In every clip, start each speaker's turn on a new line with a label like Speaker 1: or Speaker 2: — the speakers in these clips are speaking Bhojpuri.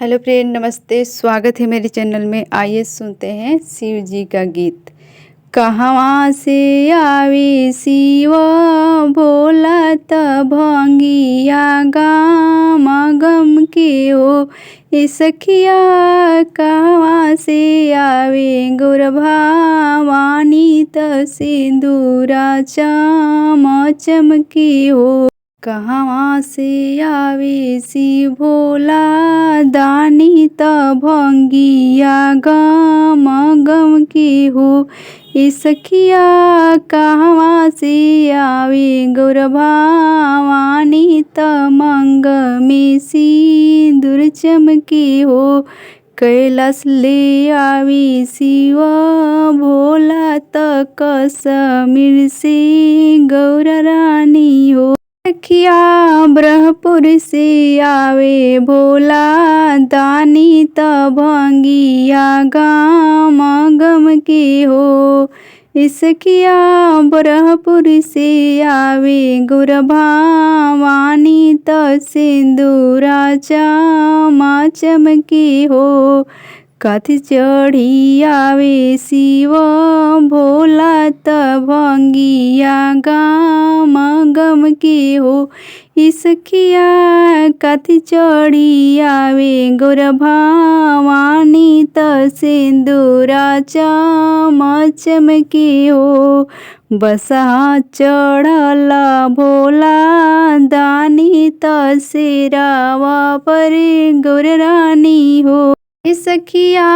Speaker 1: हेलो फ्रेंड, नमस्ते। स्वागत है मेरे चैनल में। आइए सुनते हैं शिव जी का गीत। कहवा से आवे शिव भोला त भंगिया गाम गम के हो। ए सखिया कहवा से आवे गोर भवानी त सिंदूरा चम चमके हो। कहवा से आवे शिव भोला दानी त भंगिया गम गम के हो। ए सखिया कहवा से आवे गौर भवानी त मंग में सिंदूर चमके हो। कैलाश ले आवे शिव भोला त कश्मीर से गौर रानी हो। सखिया ब्रह्मपुर से आवे भोला दानी त भंगिया गाम गम के हो। सखिया ब्रह्मपुर से आवे गौर भवानी त सिंदूरा चम चमके हो। कथी चढ़ी आवे शिव भोला त भंगिया गाम गम के हो। सखिया कथी चढ़ी आवे गौर भवानी त सिंदूरा चम चमके हो। बसहा चढ़ल भोला दानी त शेरावा पर गौर रानी हो। सखिया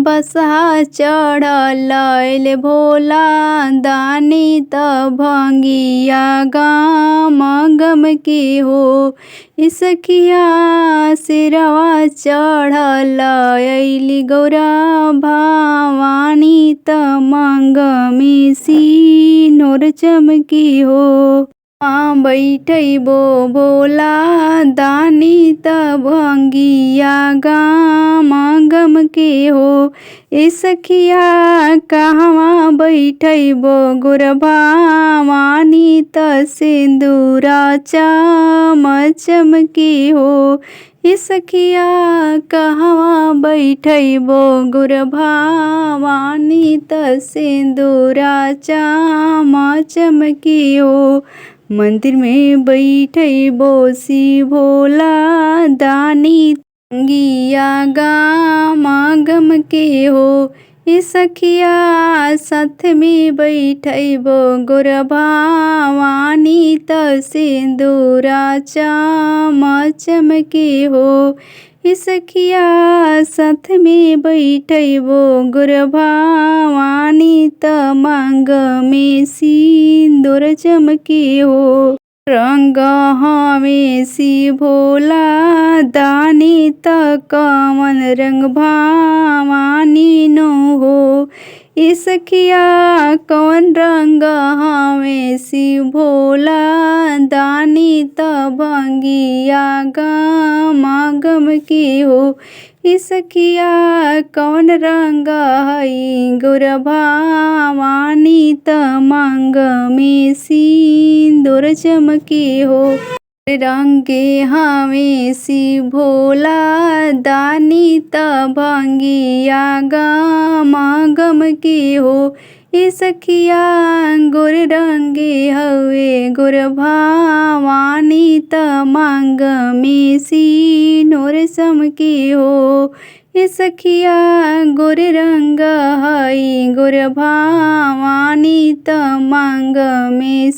Speaker 1: बसहा चढ़ल भोला दानी त भंगिया गाम गम के हो। सखिया सिरवा चढ़ल अइली गौर भवानी त मंग में सिंदूर चमके हो। बैठबो भोला दानी त भंगिया गाम गम के हो। सखिया कहवा बैठबो गौर भवानी त सिंदूरा चम चमके हो। सखिया कहवा बैठबो गौर भवानी त सिंदूरा चम चमके हो। मंदिर में बैठबो शिव भोला दानी भंगिया गाम गम के हो। सखिया साथ में बैठबो गौर भवानी त सिंदूरा चम चमके हो। सखिया साथ में बैठबो गौर भवानी त मांग में सिंदूर चमके हो। रंग हमें शिव भोला दानी त कमल रंग भवानी नो हो। सखिया कौन रंग हमें शिव भोला दानी त भंगिया गाम गम के हो। सखिया कौन रंग हई गौर भवानी त मांग में सिंदूर चमके हो। रंगे हमें शिव भोला दानी त भंगिया गाम गम के हो। सखिया गोर रंगे हवे गौर भवानी त मांग में सिंदूर चमके हो। सखिया गोर रंग हई गौर भवानी त मांग में